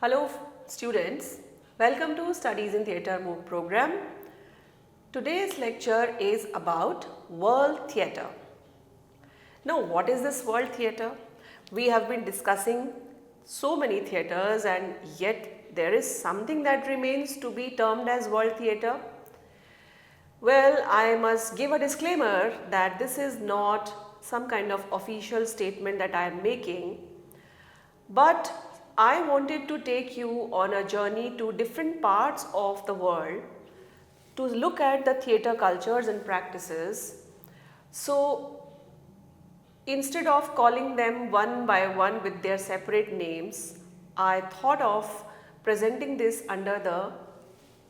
Hello students, welcome to Studies in Theatre MOOC program. Today's lecture is about World Theatre. Now what is this World Theatre? We have been discussing so many theatres and yet there is something that remains to be termed as World Theatre. Well, I must give a disclaimer that this is not some kind of official statement that I am making, but I wanted to take you on a journey to different parts of the world to look at the theatre cultures and practices. So instead of calling them one by one with their separate names, I thought of presenting this under the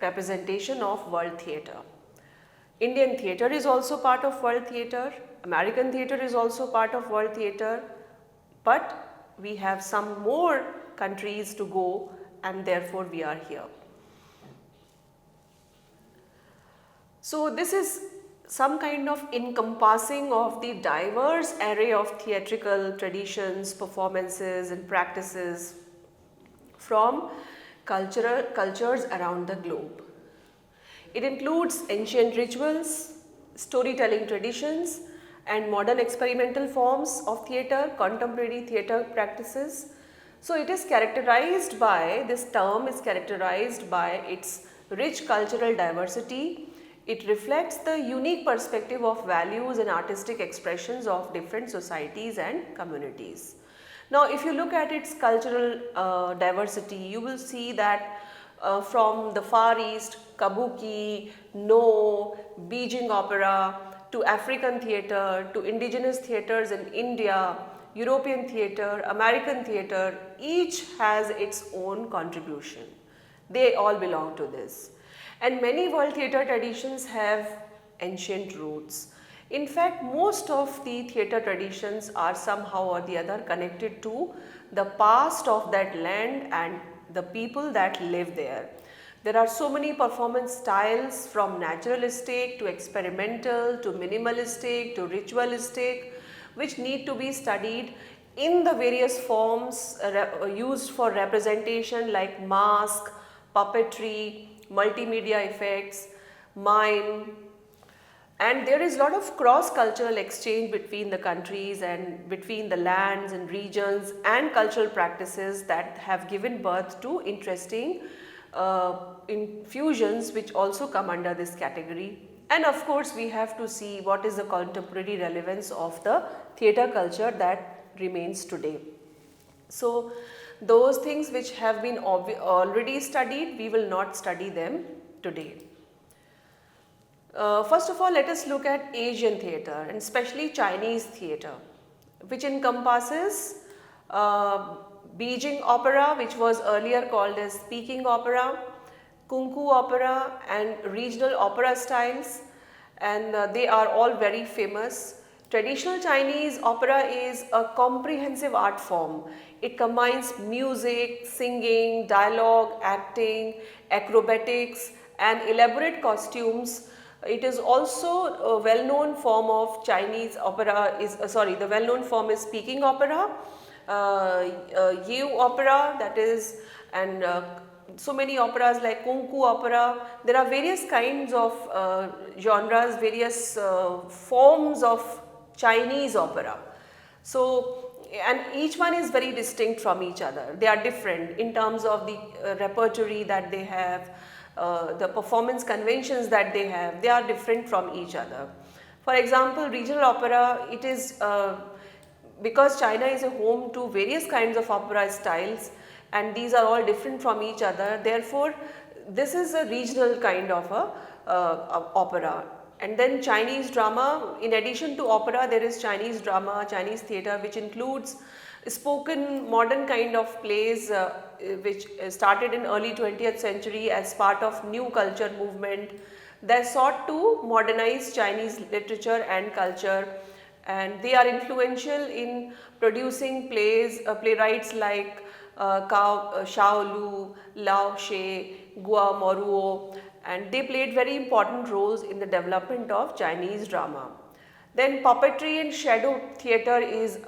representation of World Theatre. Indian theatre is also part of World Theatre, American theatre is also part of World Theatre, but we have some more countries to go and therefore we are here. So this is some kind of encompassing of the diverse array of theatrical traditions, performances and practices from cultures around the globe. It includes ancient rituals, storytelling traditions and modern experimental forms of theatre, contemporary theatre practices. So it is characterized by, this term is characterized by its rich cultural diversity. It reflects the unique perspective of values and artistic expressions of different societies and communities. Now if you look at its cultural diversity, you will see that from the Far East, Kabuki, No, Beijing opera, to African theatre, to indigenous theatres in India, European theatre, American theatre, each has its own contribution. They all belong to this. And many world theatre traditions have ancient roots. In fact, most of the theatre traditions are somehow or the other connected to the past of that land and the people that live there. There are so many performance styles, from naturalistic to experimental to minimalistic to ritualistic, which need to be studied in the various forms used for representation like mask, puppetry, multimedia effects, mime, and there is a lot of cross-cultural exchange between the countries and between the lands and regions and cultural practices that have given birth to interesting infusions which also come under this category. And of course we have to see what is the contemporary relevance of the theatre culture that remains today. So those things which have been already studied, we will not study them today. First of all, let us look at Asian theatre and especially Chinese theatre, which encompasses Beijing opera, which was earlier called as Peking opera, Kung Fu opera and regional opera styles, and they are all very famous. Traditional Chinese opera is a comprehensive art form. It combines music, singing, dialogue, acting, acrobatics and elaborate costumes. It is also a well-known form of Chinese opera the well-known form is Peking opera, Yue opera, that is, and so many operas like Kung Fu opera. There are various kinds of genres, various forms of Chinese opera. So, and each one is very distinct from each other. They are different in terms of the repertory that they have, the performance conventions that they have. They are different from each other. For example, regional opera, it is because China is a home to various kinds of opera styles and these are all different from each other. Therefore, this is a regional kind of a opera. And then Chinese drama, in addition to opera, there is Chinese drama, Chinese theatre, which includes spoken modern kind of plays which started in early 20th century as part of new culture movement. They sought to modernize Chinese literature and culture, and they are influential in producing plays, playwrights like Shao Lu, Lao She, Guo Moruo, and they played very important roles in the development of Chinese drama. Then puppetry and shadow theatre is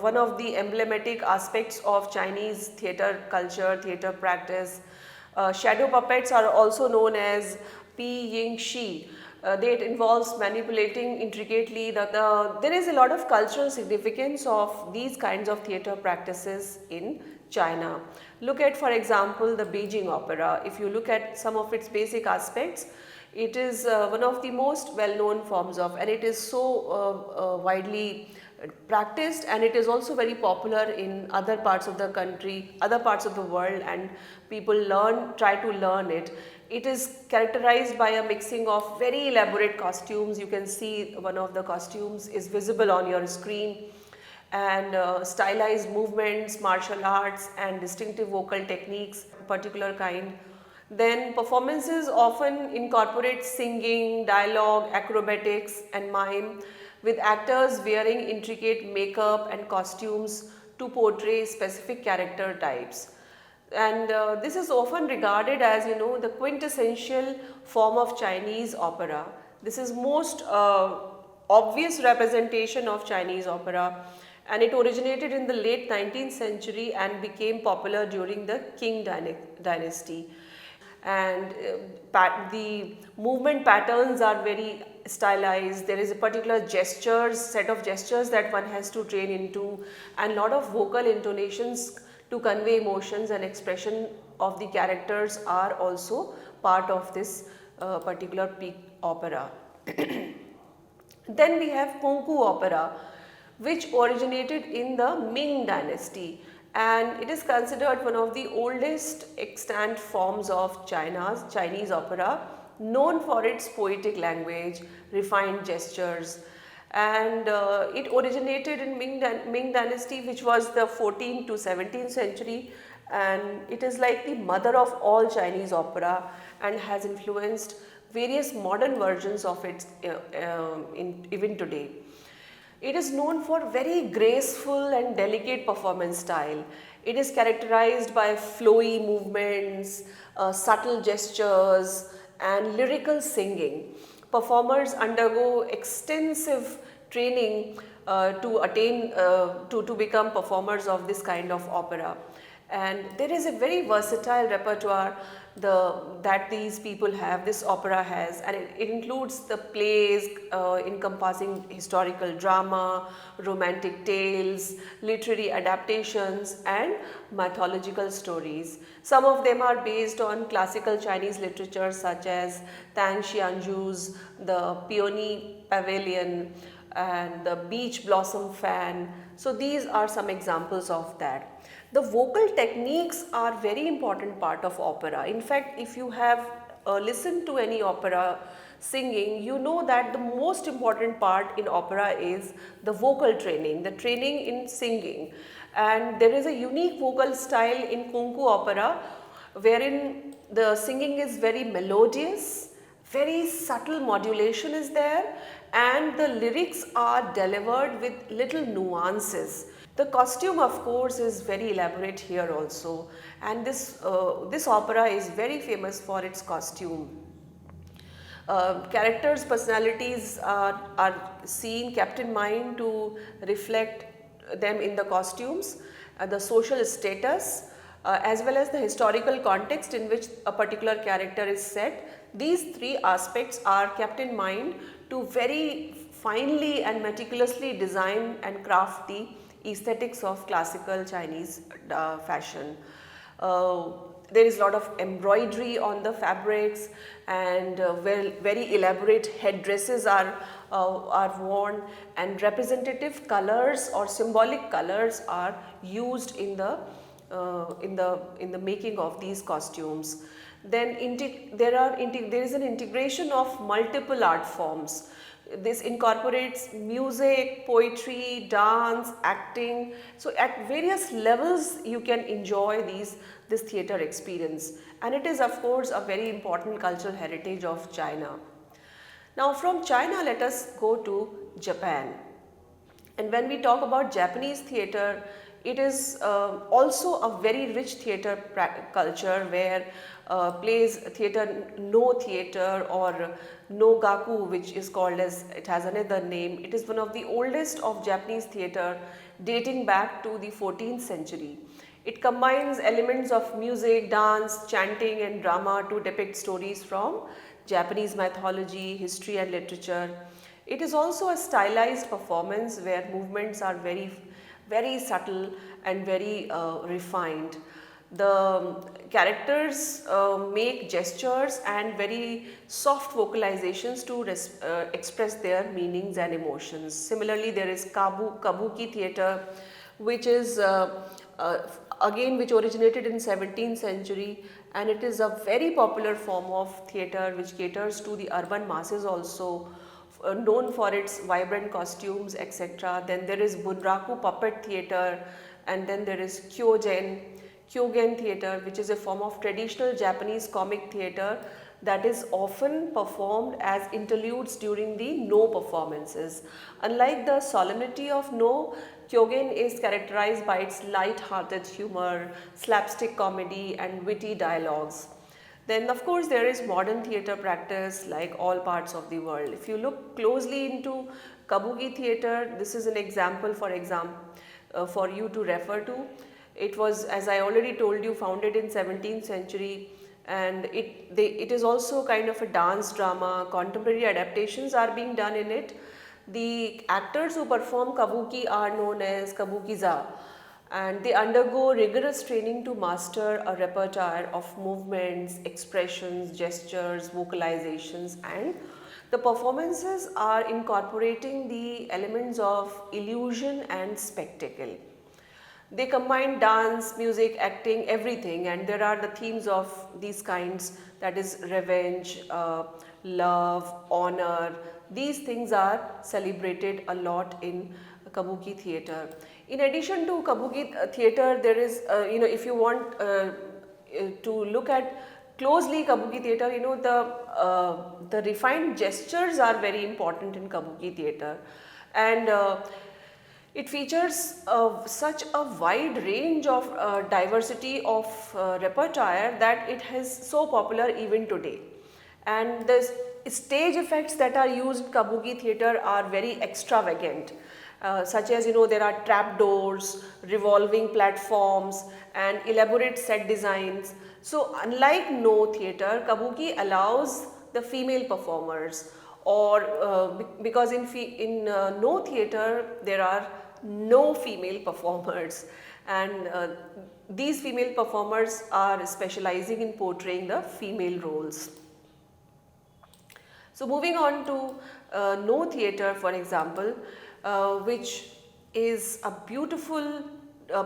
one of the emblematic aspects of Chinese theatre culture, theatre practice. Shadow puppets are also known as Pi Ying Shi. They it involves manipulating intricately. There is a lot of cultural significance of these kinds of theatre practices in China. Look at, for example, the Beijing Opera. If you look at some of its basic aspects, it is one of the most well-known forms of, and it is so widely practiced, and it is also very popular in other parts of the country, other parts of the world, and people try to learn it. It is characterized by a mixing of very elaborate costumes. You can see one of the costumes is visible on your screen, and stylized movements, martial arts, and distinctive vocal techniques, particular kind. Then performances often incorporate singing, dialogue, acrobatics and mime, with actors wearing intricate makeup and costumes to portray specific character types. And this is often regarded as, the quintessential form of Chinese opera. This is most obvious representation of Chinese opera, and it originated in the late 19th century and became popular during the Qing dynasty. And the movement patterns are very stylized. There is a particular set of gestures that one has to train into, and lot of vocal intonations to convey emotions and expression of the characters are also part of this particular peak opera. Then we have Kungfu opera, which originated in the Ming dynasty, and it is considered one of the oldest extant forms of Chinese opera, known for its poetic language, refined gestures, and it originated in Ming dynasty, which was the 14th to 17th century, and it is like the mother of all Chinese opera and has influenced various modern versions of it even today. It is known for very graceful and delicate performance style. It is characterized by flowy movements, subtle gestures, and lyrical singing. Performers undergo extensive training to become performers of this kind of opera. And there is a very versatile repertoire that these people have, this opera has, and it includes the plays encompassing historical drama, romantic tales, literary adaptations, and mythological stories. Some of them are based on classical Chinese literature such as Tang Xianju's The Peony Pavilion and The Beach Blossom Fan. So these are some examples of that. The vocal techniques are very important part of opera. In fact, if you have listened to any opera singing, you know that the most important part in opera is the vocal training, the training in singing. And there is a unique vocal style in Kungfu opera wherein the singing is very melodious, very subtle modulation is there, and the lyrics are delivered with little nuances. The costume, of course, is very elaborate here also, and this opera is very famous for its costume. Characters' personalities are kept in mind to reflect them in the costumes, the social status, as well as the historical context in which a particular character is set. These three aspects are kept in mind to very finely and meticulously design and craft the aesthetics of classical Chinese fashion. There is a lot of embroidery on the fabrics, and very elaborate headdresses are worn, and representative colors or symbolic colors are used in the making of these costumes. Then there is an integration of multiple art forms. This incorporates music, poetry, dance, acting. So at various levels you can enjoy this theatre experience, and it is of course a very important cultural heritage of China. Now from China, let us go to Japan. And when we talk about Japanese theatre, it is also a very rich theatre culture where plays theatre, no theatre or no gaku, which is called as, it has another name. It is one of the oldest of Japanese theatre, dating back to the 14th century. It combines elements of music, dance, chanting and drama to depict stories from Japanese mythology, history and literature. It is also a stylized performance where movements are very subtle and very refined. The characters make gestures and very soft vocalizations to express their meanings and emotions. Similarly, there is kabuki theatre, which is again which originated in 17th century, and it is a very popular form of theatre which caters to the urban masses also, known for its vibrant costumes, etc. Then there is Bunraku puppet theatre, and then there is Kyogen theatre, which is a form of traditional Japanese comic theatre that is often performed as interludes during the No performances. Unlike the solemnity of No, Kyogen is characterized by its light-hearted humor, slapstick comedy and witty dialogues. Then of course there is modern theatre practice like all parts of the world. If you look closely into Kabuki theatre, this is an example for you to refer to. It was, as I already told you, founded in 17th century, and it is also kind of a dance drama. Contemporary adaptations are being done in it. The actors who perform Kabuki are known as Kabukiza, and they undergo rigorous training to master a repertoire of movements, expressions, gestures, vocalizations, and the performances are incorporating the elements of illusion and spectacle. They combine dance, music, acting, everything, and there are the themes of these kinds, that is revenge, love, honor. These things are celebrated a lot in Kabuki theatre. In addition to Kabuki theatre, there is, if you want to look at closely Kabuki theatre, the refined gestures are very important in Kabuki theatre, and it features such a wide range of diversity of repertoire that it is so popular even today. And the stage effects that are used in Kabuki theatre are very extravagant. Such as, there are trap doors, revolving platforms and elaborate set designs. So unlike No theatre, Kabuki allows the female performers, or because in No theatre there are no female performers, and these female performers are specializing in portraying the female roles. So moving on to No theatre, for example, which is a beautiful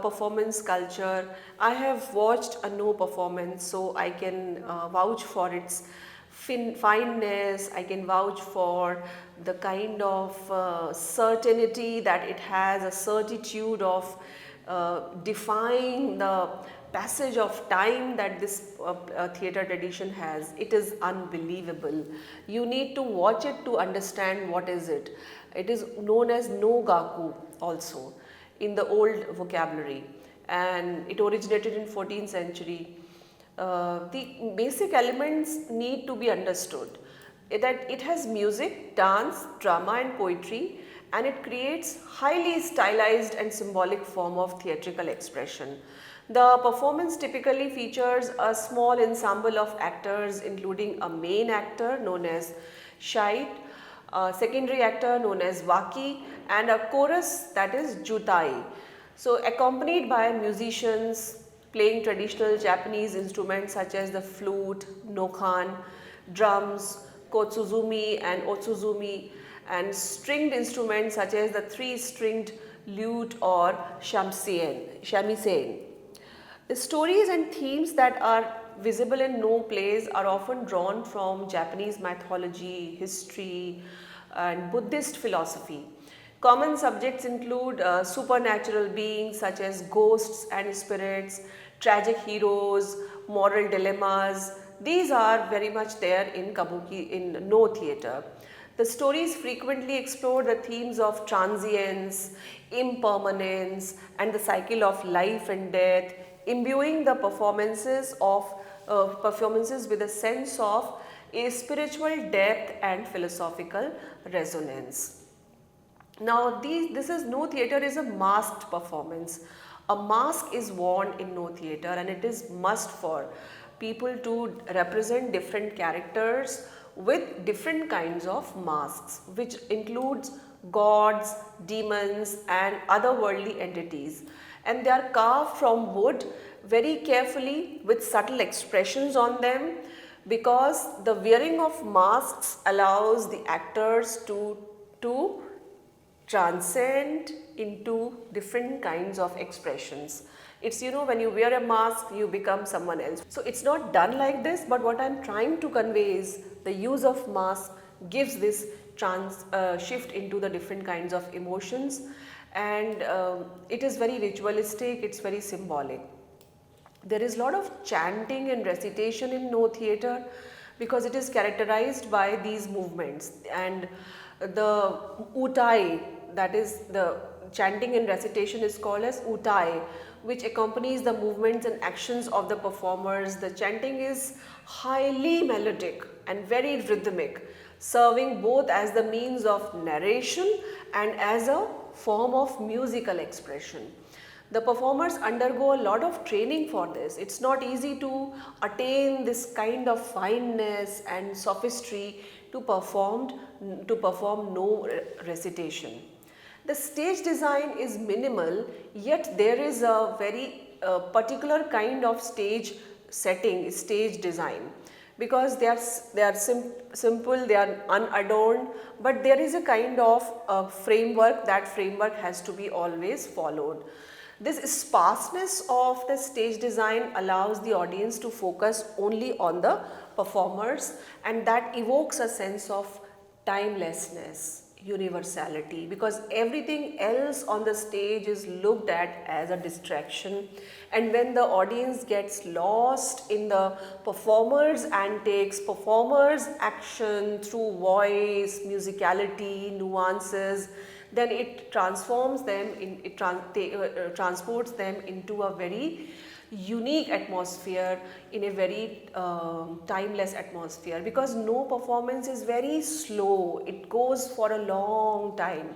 performance culture. I have watched a No performance, so I can vouch for its fineness. I can vouch for the kind of certainty that it has, a certitude of defying the passage of time that this theatre tradition has. It is unbelievable. You need to watch it to understand what is it. It is known as No Gaku also in the old vocabulary, and it originated in 14th century. The basic elements need to be understood, that it has music, dance, drama and poetry, and it creates highly stylized and symbolic form of theatrical expression. The performance typically features a small ensemble of actors, including a main actor known as Shite, a secondary actor known as Waki, and a chorus, that is Jutai. So accompanied by musicians playing traditional Japanese instruments such as the flute, nokan, drums, kotsuzumi and otsuzumi, and stringed instruments such as the three-stringed lute or shamisen. The stories and themes that are visible in No plays are often drawn from Japanese mythology, history and Buddhist philosophy. Common subjects include supernatural beings such as ghosts and spirits, tragic heroes, moral dilemmas. These are very much there in Kabuki, in No theatre. The stories frequently explore the themes of transience, impermanence, and the cycle of life and death, imbuing the performances with a sense of a spiritual depth and philosophical resonance. Now, this is no theatre is a masked performance. A mask is worn in no theatre, and it is must for people to represent different characters with different kinds of masks, which includes gods, demons, and otherworldly entities. And they are carved from wood very carefully with subtle expressions on them, because the wearing of masks allows the actors to transcend into different kinds of expressions. It's, when you wear a mask, you become someone else. So it's not done like this, but what I'm trying to convey is the use of mask gives this shift into the different kinds of emotions, and it is very ritualistic, it's very symbolic. There is a lot of chanting and recitation in no theatre because it is characterized by these movements, and the utai, that is the chanting and recitation, is called as utai, which accompanies the movements and actions of the performers. The chanting is highly melodic and very rhythmic, serving both as the means of narration and as a form of musical expression. The performers undergo a lot of training for this. It's not easy to attain this kind of fineness and sophistry to perform no recitation. The stage design is minimal, yet there is a very particular kind of stage setting, stage design, because they are simple, they are unadorned, but there is a kind of framework. That framework has to be always followed. This sparseness of the stage design allows the audience to focus only on the performers, and that evokes a sense of timelessness, universality, because everything else on the stage is looked at as a distraction. And when the audience gets lost in the performers' antics, performers' action through voice, musicality, nuances, then it transforms them transports them into a very unique atmosphere, in a very timeless atmosphere, because no performance is very slow. It goes for a long time.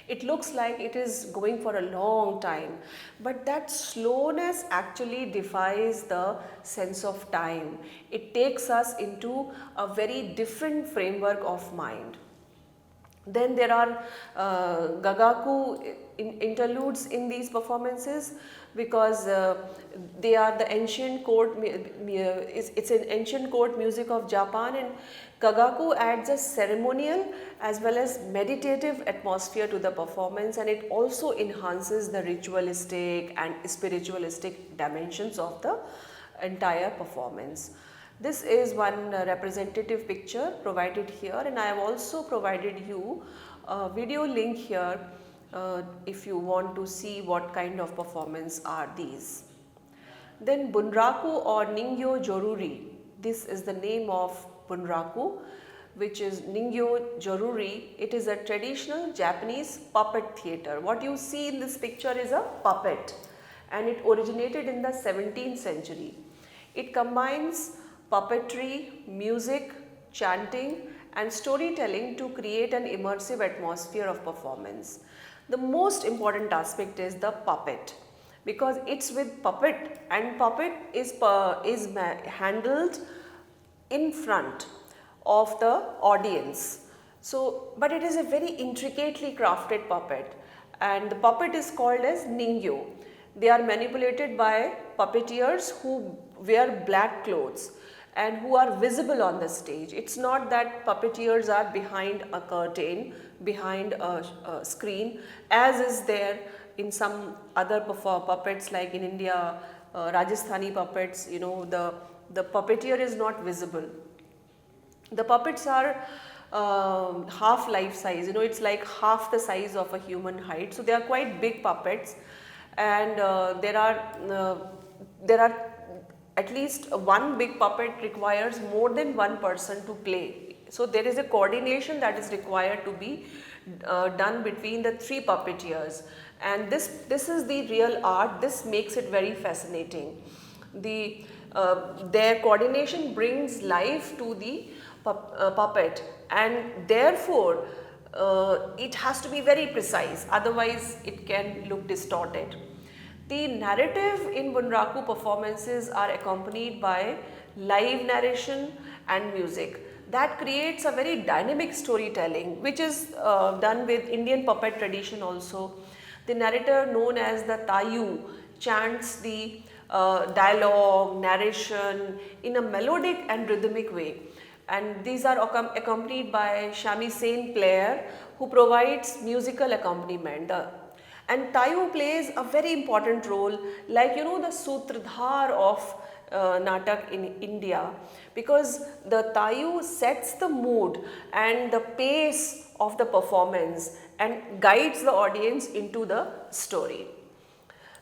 It looks like it is going for a long time, but that slowness actually defies the sense of time. It takes us into a very different framework of mind. Then there are gagaku interludes in these performances, because they are the ancient it's an ancient court music of Japan, and gagaku adds a ceremonial as well as meditative atmosphere to the performance, and it also enhances the ritualistic and spiritualistic dimensions of the entire performance. This is one representative picture provided here, and I have also provided you a video link here if you want to see what kind of performance are these. Then Bunraku or Ningyo Joruri. This is the name of Bunraku, which is Ningyo Joruri. It is a traditional Japanese puppet theatre. What you see in this picture is a puppet, and it originated in the 17th century. It combines puppetry, music, chanting, and storytelling to create an immersive atmosphere of performance. The most important aspect is the puppet, because it's with puppet, and puppet is handled in front of the audience. So, but it is a very intricately crafted puppet, and the puppet is called as Ningyo. They are manipulated by puppeteers who wear black clothes and who are visible on the stage. It's not that puppeteers are behind a curtain, behind a screen, as is there in some other puppets, like in India, Rajasthani puppets, the puppeteer is not visible. The puppets are half life size, it's like half the size of a human height. So they are quite big puppets, and there are at least one big puppet requires more than one person to play So there is a coordination that is required to be done between the three puppeteers, and this is the real art. This makes it very fascinating. The their coordination brings life to the puppet, and therefore it has to be very precise, otherwise it can look distorted. The narrative in Bunraku performances are accompanied by live narration and music that creates a very dynamic storytelling, which is done with Indian puppet tradition also. The narrator, known as the Tayu, chants the dialogue, narration in a melodic and rhythmic way, and these are accompanied by shamisen player who provides musical accompaniment. And Tayu plays a very important role, like the Sutradhar of Natak in India, because the Tayu sets the mood and the pace of the performance and guides the audience into the story.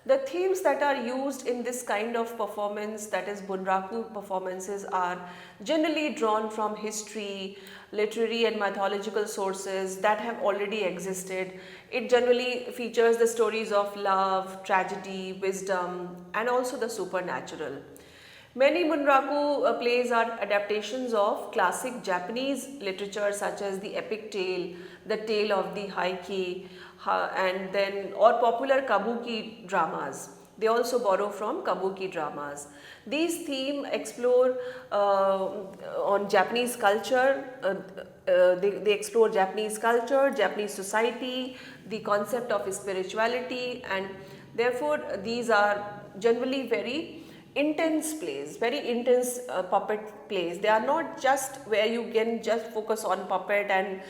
The themes that are used in this kind of performance, that is Bunraku performances, are generally drawn from history, literary and mythological sources that have already existed. It generally features the stories of love, tragedy, wisdom, and also the supernatural. Many Bunraku plays are adaptations of classic Japanese literature such as the epic tale, the tale of the Heike, and then or popular kabuki dramas. They also borrow from kabuki dramas. These themes explore on Japanese culture, they explore Japanese culture, Japanese society, the concept of spirituality, and therefore these are generally very intense plays, very intense puppet plays. They are not just where you can just focus on puppet and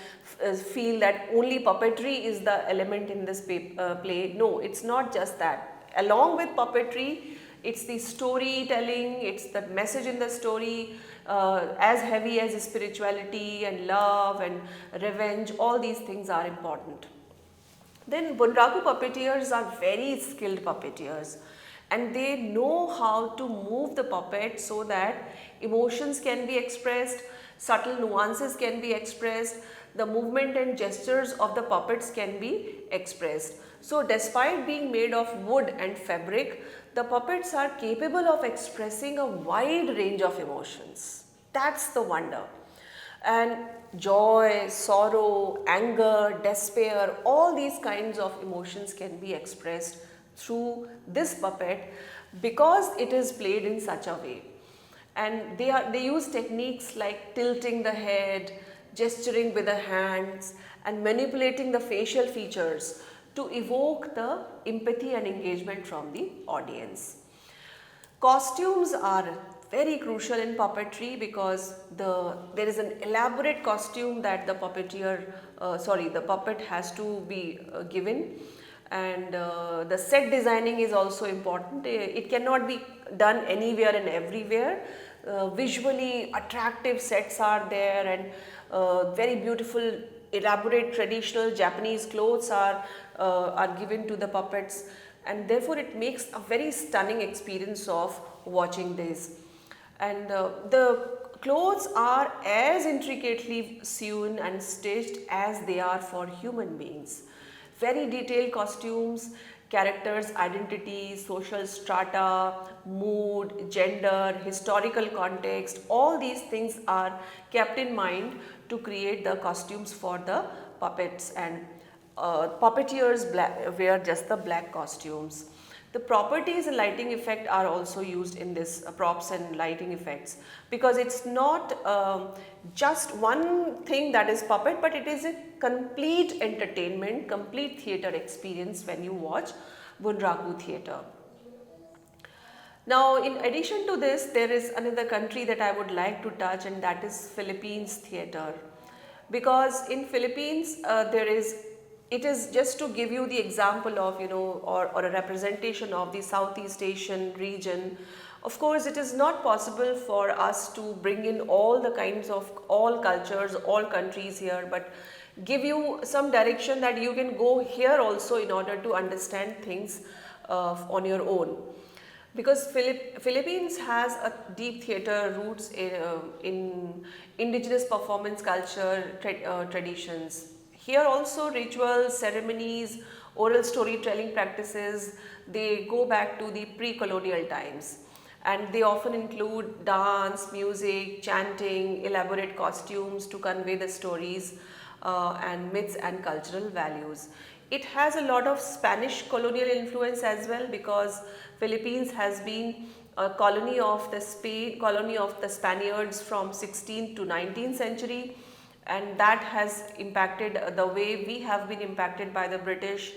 feel that only puppetry is the element in this play. No, it's not just that. Along with puppetry, it's the storytelling, it's the message in the story, as heavy as spirituality and love and revenge. All these things are important. Then Bunraku puppeteers are very skilled puppeteers, and they know how to move the puppet so that emotions can be expressed, subtle nuances can be expressed, the movement and gestures of the puppets can be expressed. So despite being made of wood and fabric, the puppets are capable of expressing a wide range of emotions. That's the wonder. And joy, sorrow, anger, despair, all these kinds of emotions can be expressed through this puppet because it is played in such a way. And they use techniques like tilting the head, gesturing with the hands, and manipulating the facial features to evoke the empathy and engagement from the audience. Costumes are very crucial in puppetry because there is an elaborate costume that the the puppet has to be given, and the set designing is also important. It cannot be done anywhere and everywhere. Visually attractive sets are there, and very beautiful elaborate traditional Japanese clothes are given to the puppets, and therefore it makes a very stunning experience of watching this. And the clothes are as intricately sewn and stitched as they are for human beings. Very detailed costumes, characters' identity, social strata, mood, gender, historical context, all these things are kept in mind to create the costumes for the puppets, and puppeteers wear just the black costumes. The properties and lighting effect are also used in this props and lighting effects, because it's not just one thing that is puppet, but it is a complete entertainment, complete theatre experience when you watch Bunraku theatre. Now, in addition to this, there is another country that I would like to touch, and that is Philippines theatre. Because in Philippines, it is just to give you the example of, or a representation of the Southeast Asian region. Of course, it is not possible for us to bring in all the kinds of, all cultures, all countries here, but give you some direction that you can go here also in order to understand things on your own. because Philippines has a deep theater roots in indigenous performance culture traditions. Here also rituals, ceremonies, oral storytelling practices, they go back to the pre-colonial times, and they often include dance, music, chanting, elaborate costumes to convey the stories and myths and cultural values. It has a lot of Spanish colonial influence as well, because Philippines has been a colony of the Spaniards from 16th to 19th century, and that has impacted the way we have been impacted by the British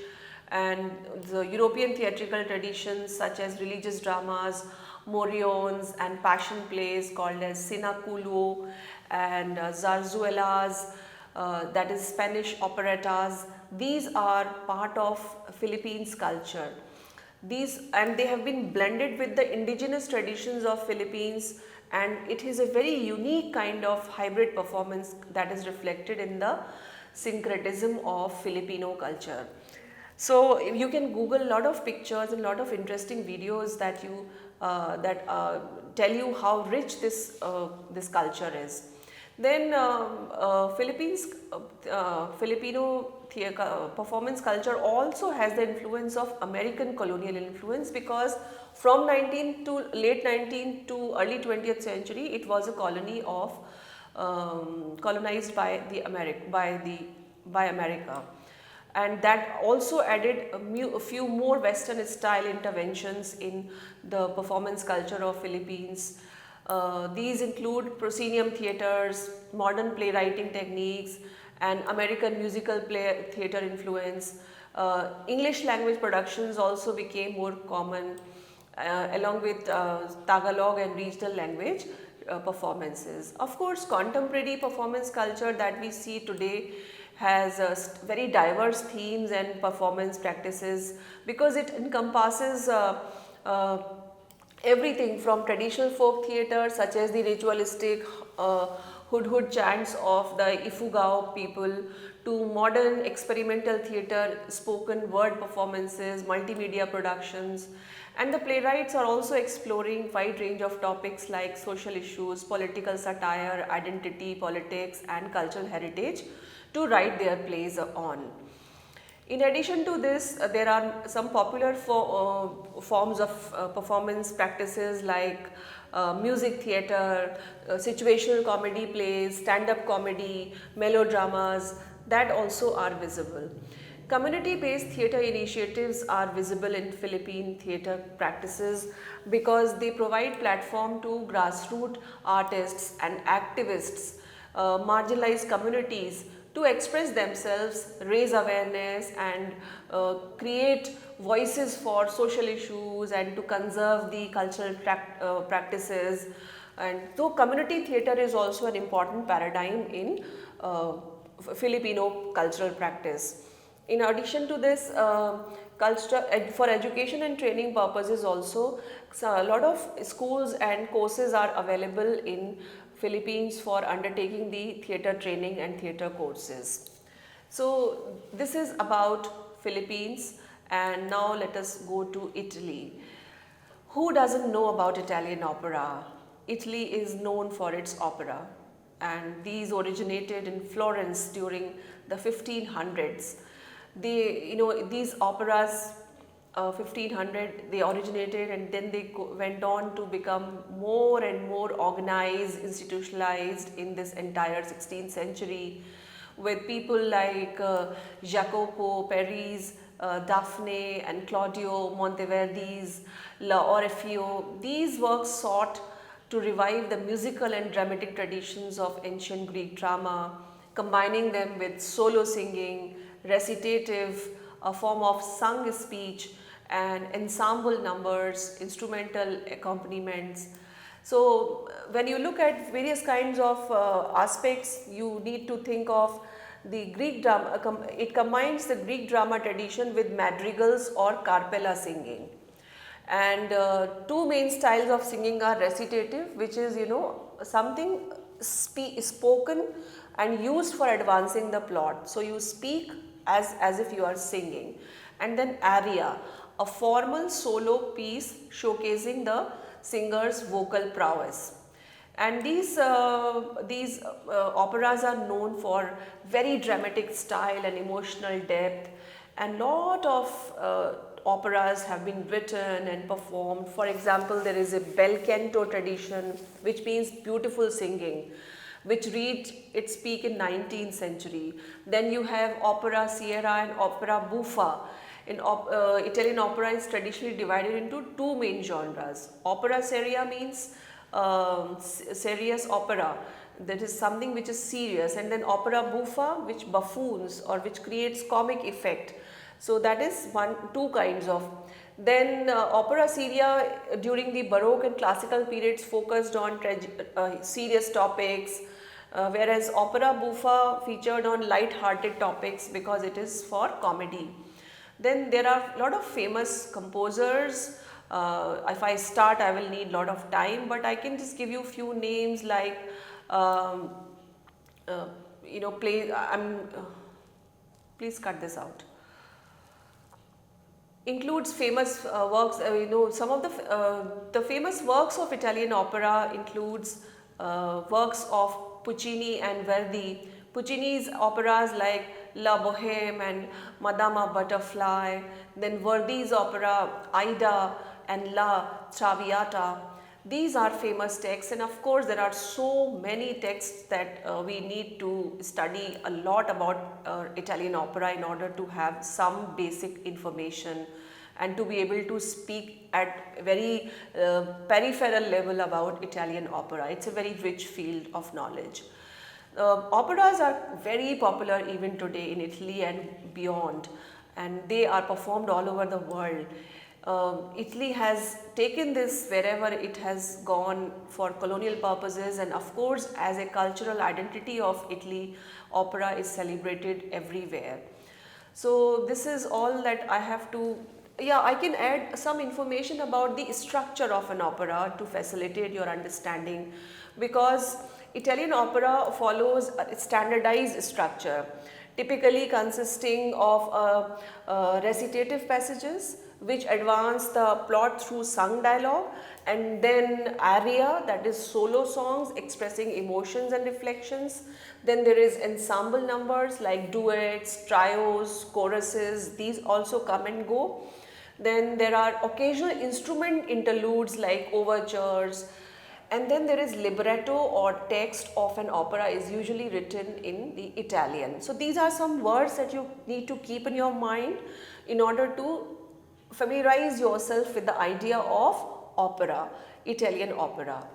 and the European theatrical traditions such as religious dramas, moriones and passion plays called as sinaculo and zarzuelas, that is Spanish operettas. These are part of Philippines culture. These, and they have been blended with the indigenous traditions of Philippines, and it is a very unique kind of hybrid performance that is reflected in the syncretism of Filipino culture. So you can Google a lot of pictures and a lot of interesting videos that tell you how rich this culture is. Then Filipino performance culture also has the influence of American colonial influence, because from 19th to late 19th to early 20th century, it was a colony of colonized by by America, and that also added a few more Western style interventions in the performance culture of Philippines. These include proscenium theatres, modern playwriting techniques, and American musical theatre influence. English language productions also became more common, along with Tagalog and regional language performances. Of course, contemporary performance culture that we see today has very diverse themes and performance practices, because it encompasses uh, everything from traditional folk theatre such as the ritualistic hood chants of the Ifugao people, to modern experimental theatre, spoken word performances, multimedia productions. And the playwrights are also exploring wide range of topics like social issues, political satire, identity, politics and cultural heritage to write their plays on. In addition to this, there are some popular forms of performance practices like music theatre, situational comedy plays, stand-up comedy, melodramas, that also are visible. Community-based theatre initiatives are visible in Philippine theatre practices, because they provide platform to grassroots artists and activists, marginalized communities, to express themselves, raise awareness and create voices for social issues and to conserve the cultural practices. And so community theatre is also an important paradigm in Filipino cultural practice. In addition to this, for education and training purposes also, so a lot of schools and courses are available in Philippines for undertaking the theatre training and theatre courses. So this is about Philippines, and now let us go to Italy. Who doesn't know about Italian opera? Italy is known for its opera, and these originated in Florence during the 1500s. These operas 1500 they originated, and then they went on to become more and more organized, institutionalized in this entire 16th century, with people like Jacopo Peri's Daphne and Claudio Monteverdi's La Orfeo. These works sought to revive the musical and dramatic traditions of ancient Greek drama, combining them with solo singing, recitative, a form of sung speech, and ensemble numbers, instrumental accompaniments. So when you look at various kinds of aspects, you need to think of the Greek drama. It combines the Greek drama tradition with madrigals or carpella singing. And two main styles of singing are recitative, which is something spoken and used for advancing the plot. So you speak as if you are singing. And then aria. a formal solo piece showcasing the singer's vocal prowess. And these operas are known for very dramatic style and emotional depth, and lot of operas have been written and performed. For example, there is a bel canto tradition, which means beautiful singing, which reached its peak in 19th century. Then you have opera seria and opera buffa. Italian opera is traditionally divided into two main genres. Opera seria means serious opera, that is something which is serious, and then opera buffa, which buffoons or which creates comic effect. So that is two kinds of. Then opera seria during the Baroque and classical periods focused on serious topics, whereas opera buffa featured on light-hearted topics because it is for comedy. Then there are a lot of famous composers. If I start, I will need a lot of time, but I can just give you a few names like, um, please cut this out. Includes famous works. Some of the famous works of Italian opera includes works of Puccini and Verdi. Puccini's operas like La Boheme and Madama Butterfly, then Verdi's opera Aida and La Traviata. These are famous texts, and of course there are so many texts that we need to study a lot about Italian opera in order to have some basic information and to be able to speak at very peripheral level about Italian opera. It's a very rich field of knowledge. Operas are very popular even today in Italy and beyond, and they are performed all over the world. Italy has taken this wherever it has gone for colonial purposes, and of course as a cultural identity of Italy, opera is celebrated everywhere. So this is all that I have to, I can add some information about the structure of an opera to facilitate your understanding, because Italian opera follows a standardized structure, typically consisting of recitative passages which advance the plot through sung dialogue, and then aria, that is solo songs expressing emotions and reflections. Then there is ensemble numbers like duets, trios, choruses, these also come and go. Then there are occasional instrument interludes like overtures, and then there is libretto or text of an opera is usually written in the Italian. So these are some words that you need to keep in your mind in order to familiarize yourself with the idea of opera, Italian opera.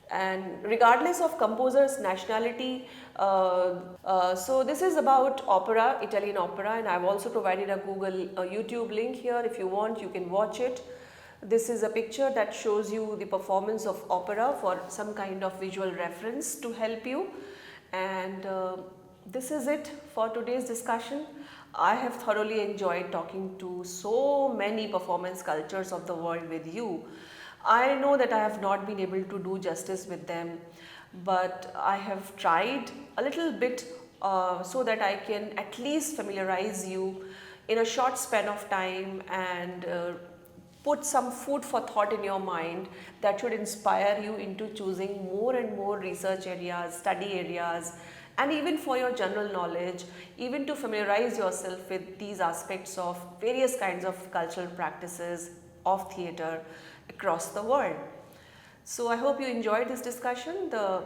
And regardless of composer's nationality, so this is about opera, Italian opera, and I've also provided a YouTube link here. If you want, you can watch it. This is a picture that shows you the performance of opera for some kind of visual reference to help you. And this is it for today's discussion. I have thoroughly enjoyed talking to so many performance cultures of the world with you. I know that I have not been able to do justice with them, but I have tried a little bit so that I can at least familiarize you in a short span of time and put some food for thought in your mind that should inspire you into choosing more and more research areas, study areas, and even for your general knowledge, even to familiarize yourself with these aspects of various kinds of cultural practices of theatre across the world. So I hope you enjoyed this discussion. The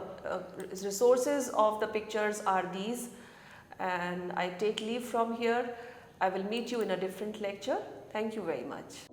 resources of the pictures are these, and I take leave from here. I will meet you in a different lecture. Thank you very much.